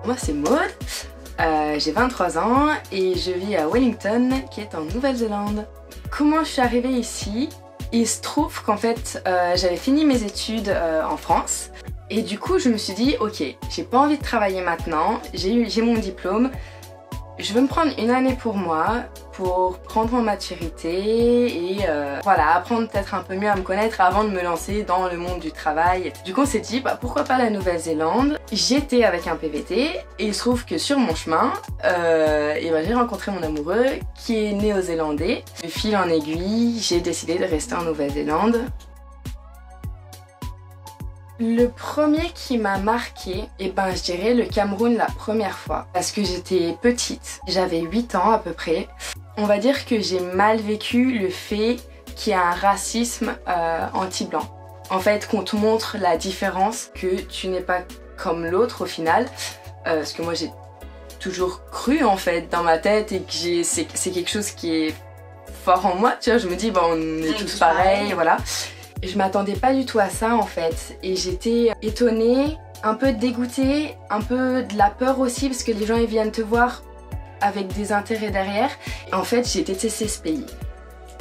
Moi c'est Maud, j'ai 23 ans et je vis à Wellington qui est en Nouvelle-Zélande. Comment je suis arrivée ici? Il se trouve qu'en fait j'avais fini mes études en France et du coup je me suis dit ok, j'ai pas envie de travailler maintenant, j'ai mon diplôme, je veux me prendre une année pour moi, pour prendre en maturité et voilà, apprendre peut-être un peu mieux à me connaître avant de me lancer dans le monde du travail. Du coup on s'est dit bah, pourquoi pas la Nouvelle-Zélande. J'étais avec un PVT et il se trouve que sur mon chemin j'ai rencontré mon amoureux qui est néo-zélandais. De fil en aiguille, j'ai décidé de rester en Nouvelle-Zélande. Le premier qui m'a marqué, je dirais le Cameroun la première fois. Parce que j'étais petite, j'avais 8 ans à peu près. On va dire que j'ai mal vécu le fait qu'il y a un racisme anti-blanc. En fait, qu'on te montre la différence, que tu n'es pas comme l'autre au final. Parce que moi j'ai toujours cru en fait dans ma tête et que c'est quelque chose qui est fort en moi. Tu vois, je me dis on est tous pareils, voilà. Je m'attendais pas du tout à ça en fait et j'étais étonnée, un peu dégoûtée, un peu de la peur aussi parce que les gens ils viennent te voir avec des intérêts derrière. En fait j'ai détesté ce pays.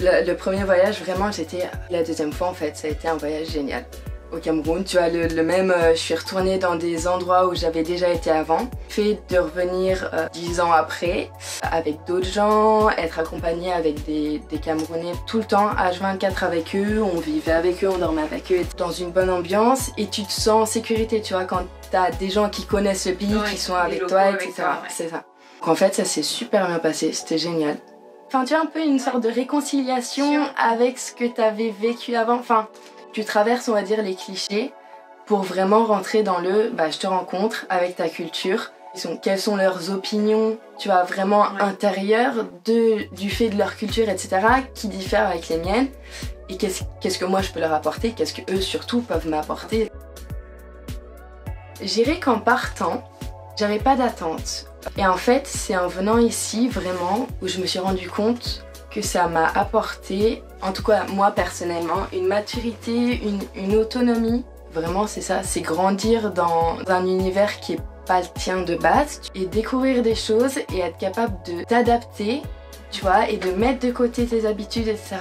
Le premier voyage vraiment j'étais... La deuxième fois en fait ça a été un voyage génial. Au Cameroun, tu vois, le même, je suis retournée dans des endroits où j'avais déjà été avant. Fait de revenir 10 ans après, avec d'autres gens, être accompagnée avec des Camerounais tout le temps, H24 avec eux, on vivait avec eux, on dormait avec eux, dans une bonne ambiance et tu te sens en sécurité, tu vois, quand t'as des gens qui connaissent le pays, qui sont avec toi, etc. C'est ça. Donc en fait, ça s'est super bien passé, c'était génial. Enfin, tu as un peu une sorte de réconciliation avec ce que t'avais vécu avant, enfin... Tu traverses, on va dire, les clichés pour vraiment rentrer dans le je te rencontre avec ta culture. Quelles sont leurs opinions, tu vois, vraiment intérieures du fait de leur culture, etc. qui diffèrent avec les miennes. Et qu'est-ce que moi je peux leur apporter, qu'est-ce que eux surtout peuvent m'apporter. Je dirais qu'en partant, j'avais pas d'attente. Et en fait, c'est en venant ici, vraiment, où je me suis rendu compte que ça m'a apporté, en tout cas moi personnellement, une maturité, une autonomie. Vraiment c'est ça, c'est grandir dans un univers qui est pas le tien de base et découvrir des choses et être capable de t'adapter, tu vois, et de mettre de côté tes habitudes, etc.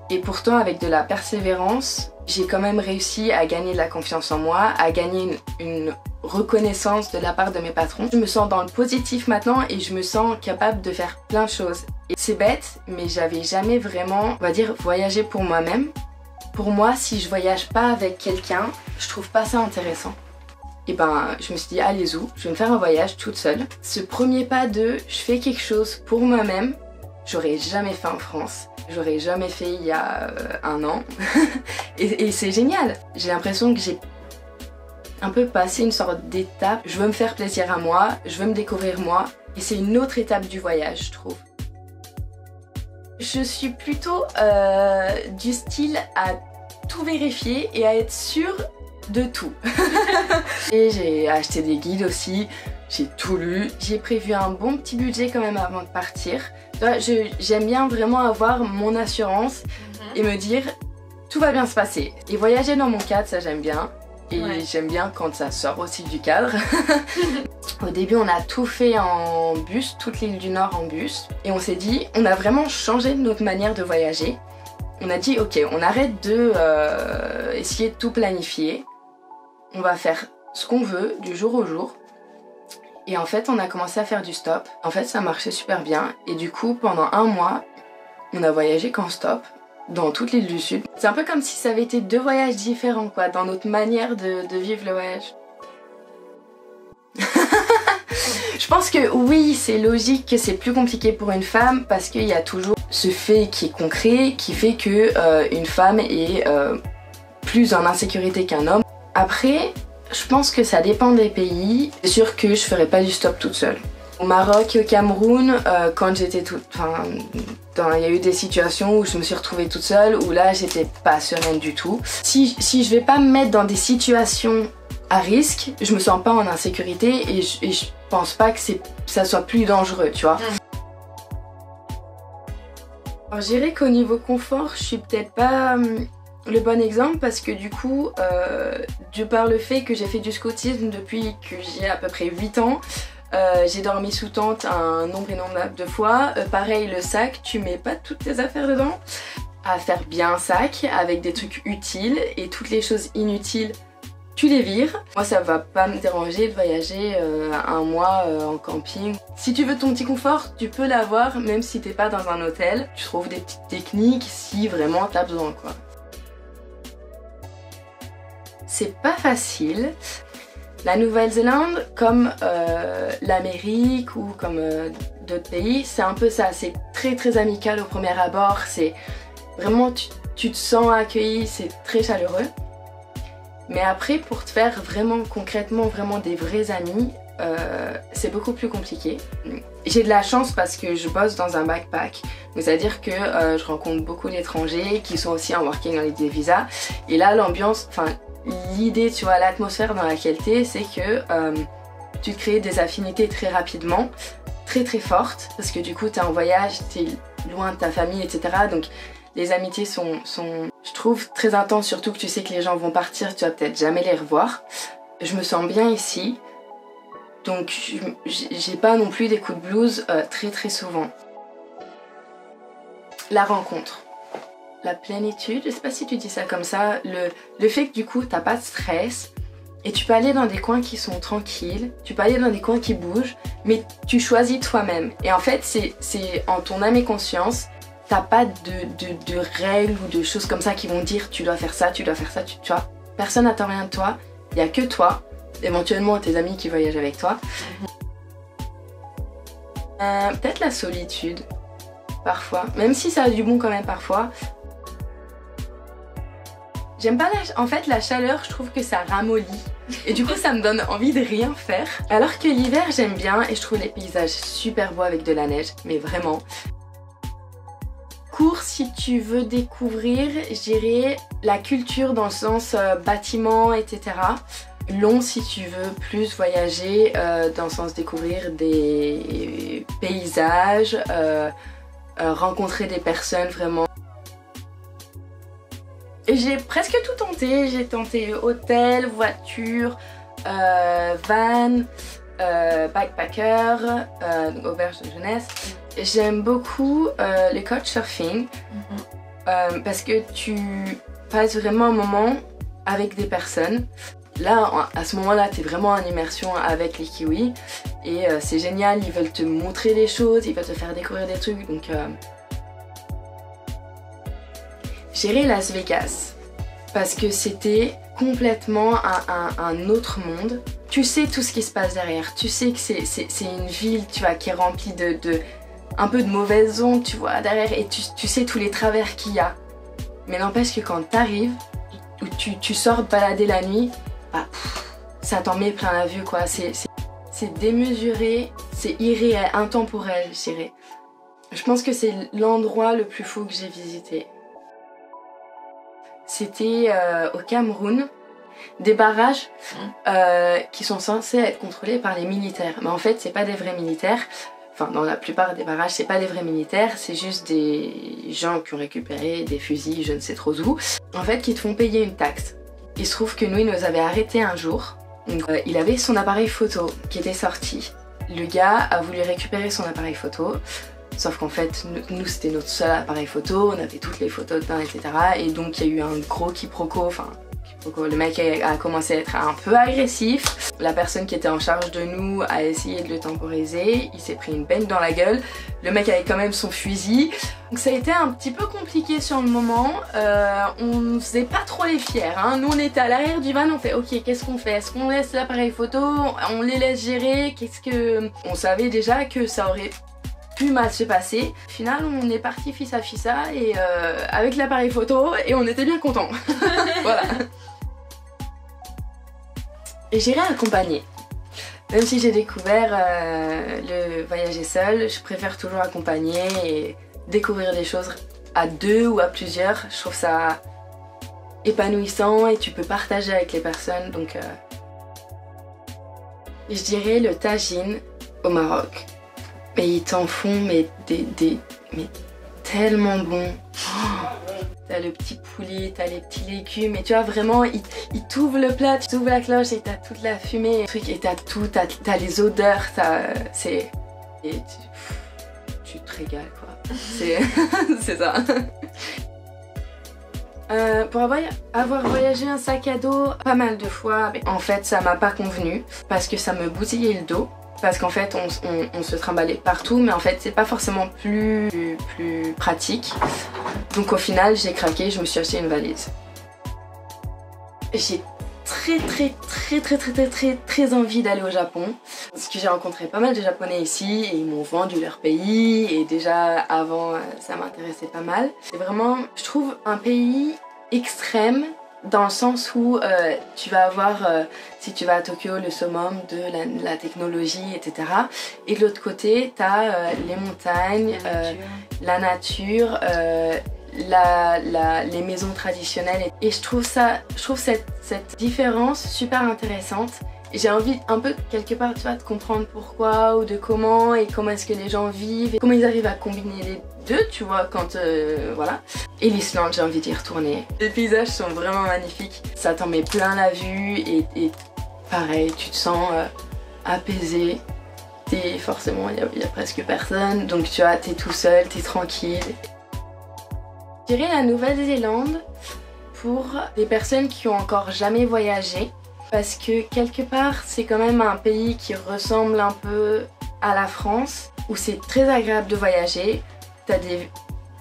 Et pourtant avec de la persévérance, j'ai quand même réussi à gagner de la confiance en moi, à gagner une reconnaissance de la part de mes patrons. Je me sens dans le positif maintenant et je me sens capable de faire plein de choses. Et c'est bête, mais j'avais jamais vraiment, on va dire, voyagé pour moi-même. Pour moi, si je voyage pas avec quelqu'un, je trouve pas ça intéressant. Et je me suis dit, allez-y, je vais me faire un voyage toute seule. Ce premier pas de, je fais quelque chose pour moi-même, j'aurais jamais fait en France. J'aurais jamais fait il y a 1 an. et c'est génial. J'ai l'impression que j'ai un peu passé une sorte d'étape. Je veux me faire plaisir à moi, je veux me découvrir moi. Et c'est une autre étape du voyage, je trouve. Je suis plutôt du style à tout vérifier et à être sûre de tout. Et j'ai acheté des guides aussi, j'ai tout lu. J'ai prévu un bon petit budget quand même avant de partir. J'aime bien vraiment avoir mon assurance et me dire tout va bien se passer. Et voyager dans mon cadre, ça j'aime bien. Et j'aime bien quand ça sort aussi du cadre. Au début on a tout fait en bus, toute l'île du Nord en bus. Et on s'est dit, on a vraiment changé notre manière de voyager. On a dit ok, on arrête de essayer de tout planifier. On va faire ce qu'on veut du jour au jour. Et en fait on a commencé à faire du stop. En fait ça marchait super bien. Et du coup pendant 1 mois, on a voyagé qu'en stop. Dans toute l'île du Sud. C'est un peu comme si ça avait été 2 voyages différents quoi, dans notre manière de vivre le voyage. Je pense que oui, c'est logique que c'est plus compliqué pour une femme parce qu'il y a toujours ce fait qui est concret qui fait que une femme est plus en insécurité qu'un homme. Après, je pense que ça dépend des pays. C'est sûr que je ferais pas du stop toute seule. Au Maroc et au Cameroun, quand j'étais il y a eu des situations où je me suis retrouvée toute seule, où là j'étais pas sereine du tout. Si je vais pas me mettre dans des situations à risque, je me sens pas en insécurité et je pense pas que ça soit plus dangereux, tu vois. Alors je dirais qu'au niveau confort, je suis peut-être pas le bon exemple parce que du coup, de par le fait que j'ai fait du scoutisme depuis que j'ai à peu près 8 ans, j'ai dormi sous tente un nombre innombrable de fois. Pareil, le sac, tu mets pas toutes tes affaires dedans. À faire bien un sac avec des trucs utiles et toutes les choses inutiles, tu les vires. Moi, ça va pas me déranger de voyager un mois en camping. Si tu veux ton petit confort, tu peux l'avoir même si t'es pas dans un hôtel. Tu trouves des petites techniques si vraiment t'as besoin, quoi. C'est pas facile. La Nouvelle-Zélande, comme l'Amérique ou comme d'autres pays, c'est un peu ça. C'est très amical au premier abord. C'est vraiment, tu te sens accueilli, c'est très chaleureux. Mais après, pour te faire vraiment concrètement, vraiment des vrais amis, c'est beaucoup plus compliqué. J'ai de la chance parce que je bosse dans un backpack. C'est-à-dire que je rencontre beaucoup d'étrangers qui sont aussi en working holiday visa. Et là, l'ambiance, enfin, l'idée, tu vois, l'atmosphère dans laquelle t'es, c'est que tu te crées des affinités très rapidement, très fortes, parce que du coup t'es en voyage, t'es loin de ta famille, etc. Donc les amitiés sont, je trouve, très intenses, surtout que tu sais que les gens vont partir, tu vas peut-être jamais les revoir. Je me sens bien ici, donc j'ai pas non plus des coups de blues très souvent. La rencontre. La plénitude, je sais pas si tu dis ça comme ça, le fait que du coup t'as pas de stress et tu peux aller dans des coins qui sont tranquilles, tu peux aller dans des coins qui bougent, mais tu choisis toi-même. Et en fait c'est en ton âme et conscience, t'as pas de règles ou de choses comme ça qui vont dire tu dois faire ça, tu vois. Personne n'attend rien de toi, il y a que toi, éventuellement tes amis qui voyagent avec toi. Peut-être la solitude, parfois, même si ça a du bon quand même parfois. J'aime pas en fait la chaleur, je trouve que ça ramollit et du coup ça me donne envie de rien faire. Alors que l'hiver j'aime bien et je trouve les paysages super beaux avec de la neige, mais vraiment. Court si tu veux découvrir, je dirais la culture dans le sens bâtiment, etc. Long si tu veux plus voyager dans le sens découvrir des paysages, rencontrer des personnes vraiment. J'ai presque tout tenté, j'ai tenté hôtel, voiture, van, backpacker, auberge de jeunesse. J'aime beaucoup le couchsurfing parce que tu passes vraiment un moment avec des personnes. Là, à ce moment-là, tu es vraiment en immersion avec les Kiwis et c'est génial, ils veulent te montrer des choses, ils veulent te faire découvrir des trucs. Donc, j'irai Las Vegas parce que c'était complètement un autre monde. Tu sais tout ce qui se passe derrière, tu sais que c'est une ville, tu vois, qui est remplie un peu de mauvaises ondes, tu vois, derrière, et tu sais tous les travers qu'il y a. Mais n'empêche que quand t'arrives, ou tu sors te balader la nuit, bah, ça t'en met plein la vue, quoi. C'est démesuré, c'est irréel, intemporel, je dirais. Je pense que c'est l'endroit le plus fou que j'ai visité. C'était au Cameroun, des barrages qui sont censés être contrôlés par les militaires. Mais en fait, c'est pas des vrais militaires. Enfin, dans la plupart des barrages, c'est pas des vrais militaires, c'est juste des gens qui ont récupéré des fusils, je ne sais trop où, en fait, qui te font payer une taxe. Il se trouve que nous, il nous avait arrêtés un jour. Donc, il avait son appareil photo qui était sorti. Le gars a voulu récupérer son appareil photo. Sauf qu'en fait, nous c'était notre seul appareil photo, on avait toutes les photos dedans, etc. Et donc il y a eu un gros quiproquo, le mec a commencé à être un peu agressif. La personne qui était en charge de nous a essayé de le temporiser, il s'est pris une baigne dans la gueule. Le mec avait quand même son fusil. Donc ça a été un petit peu compliqué sur le moment, on ne faisait pas trop les fiers. Hein. Nous on était à l'arrière du van, on fait ok, qu'est-ce qu'on fait? Est-ce qu'on laisse l'appareil photo? On les laisse gérer? On savait déjà que ça aurait plus mal se passer. Au final, on est parti fils à et avec l'appareil photo et on était bien contents. Voilà. Et j'irai accompagner. Même si j'ai découvert le voyager seul, je préfère toujours accompagner et découvrir des choses à deux ou à plusieurs. Je trouve ça épanouissant et tu peux partager avec les personnes. Donc, je dirais le tagine au Maroc. Et ils t'en font mais tellement bon. Oh, t'as le petit poulet, t'as les petits légumes, et tu vois vraiment, il t'ouvre le plat, tu ouvres la cloche et t'as toute la fumée, et t'as tout, t'as les odeurs, et tu te régales quoi. C'est ça. Pour avoir voyagé un sac à dos pas mal de fois, mais en fait ça m'a pas convenu parce que ça me bousillait le dos. Parce qu'en fait on se trimballait partout, mais en fait c'est pas forcément plus pratique. Donc au final j'ai craqué, je me suis acheté une valise. J'ai très envie d'aller au Japon parce que j'ai rencontré pas mal de Japonais ici et ils m'ont vendu leur pays, et déjà avant ça m'intéressait pas mal. C'est vraiment, je trouve, un pays extrême dans le sens où tu vas avoir, si tu vas à Tokyo, le summum de la technologie, etc. Et de l'autre côté, tu as les montagnes, la nature, les maisons traditionnelles. Et je trouve cette différence super intéressante. J'ai envie un peu quelque part, tu vois, de comprendre pourquoi ou de comment et comment est-ce que les gens vivent et comment ils arrivent à combiner les deux, tu vois, quand voilà. Et l'Islande, j'ai envie d'y retourner. Les paysages sont vraiment magnifiques, ça t'en met plein la vue et pareil, tu te sens apaisé. Forcément, il y a presque personne, donc tu vois, t'es tout seul, t'es tranquille. Je dirais la Nouvelle-Zélande pour des personnes qui ont encore jamais voyagé. Parce que quelque part, c'est quand même un pays qui ressemble un peu à la France, où c'est très agréable de voyager. T'as des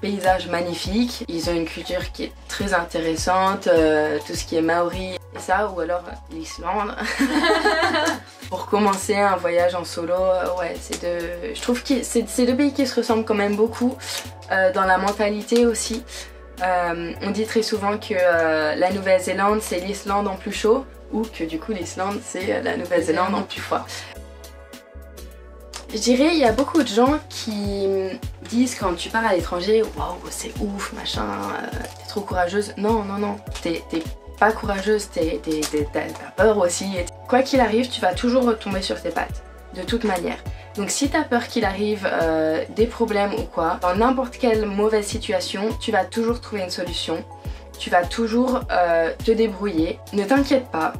paysages magnifiques, ils ont une culture qui est très intéressante, tout ce qui est maori et ça, ou alors l'Islande. Pour commencer un voyage en solo, ouais, je trouve que c'est deux pays qui se ressemblent quand même beaucoup, dans la mentalité aussi. On dit très souvent que la Nouvelle-Zélande c'est l'Islande en plus chaud, ou que du coup l'Islande c'est la Nouvelle-Zélande en plus froid. Je dirais, il y a beaucoup de gens qui disent quand tu pars à l'étranger, waouh c'est ouf, machin, t'es trop courageuse. Non, t'es pas courageuse, t'as peur aussi. Quoi qu'il arrive, tu vas toujours retomber sur tes pattes, de toute manière. Donc si t'as peur qu'il arrive des problèmes ou quoi, dans n'importe quelle mauvaise situation, tu vas toujours trouver une solution. Tu vas toujours te débrouiller. Ne t'inquiète pas,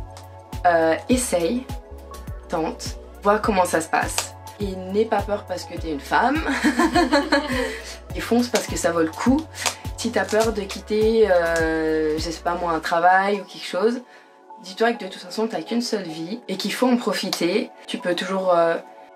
essaye, tente, vois comment ça se passe. Et n'aie pas peur parce que t'es une femme. Et fonce parce que ça vaut le coup. Si t'as peur de quitter, je sais pas moi, un travail ou quelque chose, dis-toi que de toute façon t'as qu'une seule vie et qu'il faut en profiter. Tu peux toujours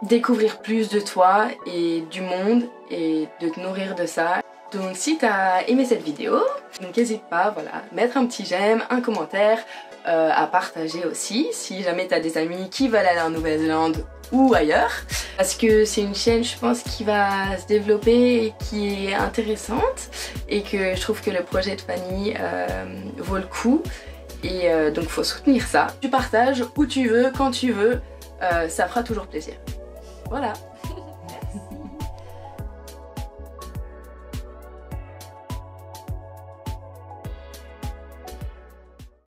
découvrir plus de toi et du monde et de te nourrir de ça. Donc si t'as aimé cette vidéo, donc n'hésite pas, voilà, mettre un petit j'aime, un commentaire, à partager aussi si jamais t'as des amis qui veulent aller en Nouvelle-Zélande ou ailleurs, parce que c'est une chaîne, je pense, qui va se développer et qui est intéressante, et que je trouve que le projet de Fanny vaut le coup, et donc faut soutenir ça. Tu partages où tu veux, quand tu veux, ça fera toujours plaisir. Voilà.